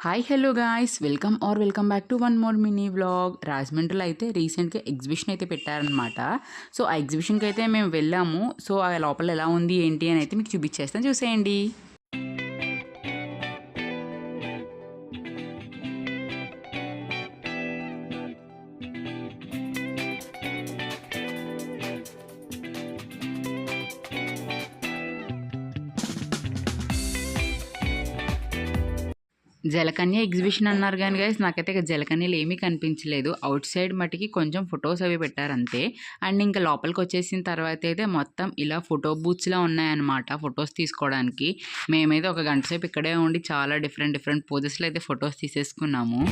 Hi hello guys welcome back to one more mini vlog. రాజమండ్రిలో అయితే రీసెంట్గా exhibition అయితే పెట్టారనమాట. సో ఆ ఎగ్జిబిషన్కి అయితే మేము వెళ్ళాము. సో ఆ లోపల ఎలా ఉంది ఏంటి అని అయితే మీకు చూపించేస్తాను, చూసేయండి. జలకన్య ఎగ్జిబిషన్ అన్నారు కానీ గైస్, నాకైతే ఇక జలకన్యలు ఏమీ కనిపించలేదు. అవుట్ సైడ్ మటుకి కొంచెం ఫొటోస్ అవి పెట్టారంతే. అండ్ ఇంకా లోపలికి వచ్చేసిన తర్వాత అయితే మొత్తం ఇలా ఫోటో బూత్స్లా ఉన్నాయన్నమాట ఫొటోస్ తీసుకోవడానికి. మేమైతే ఒక గంట సేపు ఇక్కడే ఉండి చాలా డిఫరెంట్ పోజెస్లో అయితే ఫొటోస్ తీసేసుకున్నాము.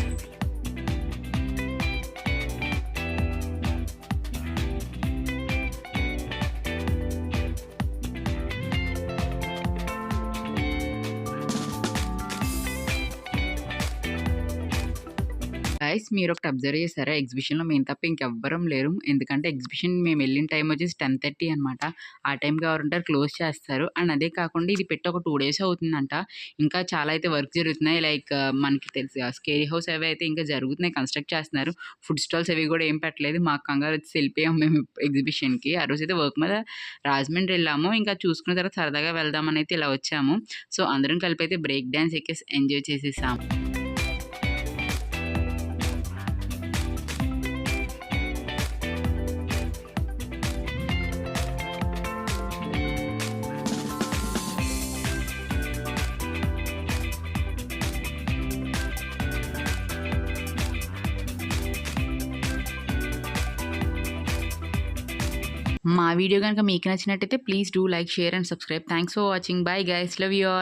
గైస్, మీరు ఒకటి అబ్జర్వ్ చేశారా, ఎగ్జిబిషన్లో మేము తప్ప ఇంకెవ్వరం లేరు. ఎందుకంటే ఎగ్జిబిషన్ మేము వెళ్ళిన టైం వచ్చేసి 10:30 అనమాట. ఆ టైంకి ఎవరుంటారు, క్లోజ్ చేస్తారు. అండ్ అదే కాకుండా ఇది పెట్టి ఒక 2 days అవుతుందంట. ఇంకా చాలా అయితే వర్క్ జరుగుతున్నాయి. లైక్ మనకి తెలుసు స్కేరీ హౌస్ అవి అయితే ఇంకా జరుగుతున్నాయి, కన్స్ట్రక్ట్ చేస్తున్నారు. ఫుడ్ స్టాల్స్ అవి కూడా ఏం పెట్టలేదు. మాకు కంగారు వచ్చి వెళ్ళిపోయాం మేము ఎగ్జిబిషన్కి. ఆ రోజు అయితే వర్క్ మీద రాజమండ్రి వెళ్ళాము. ఇంకా చూసుకున్న తర్వాత సరదాగా వెళ్దామని అయితే ఇలా వచ్చాము. సో అందరం కలిపి అయితే బ్రేక్ డ్యాన్స్ ఎక్కేసి ఎంజాయ్ చేసేసాం. మా వీడియో కనుక మీకు నచ్చినట్టయితే please do like, share and subscribe. Thanks for watching. Bye guys, love you all.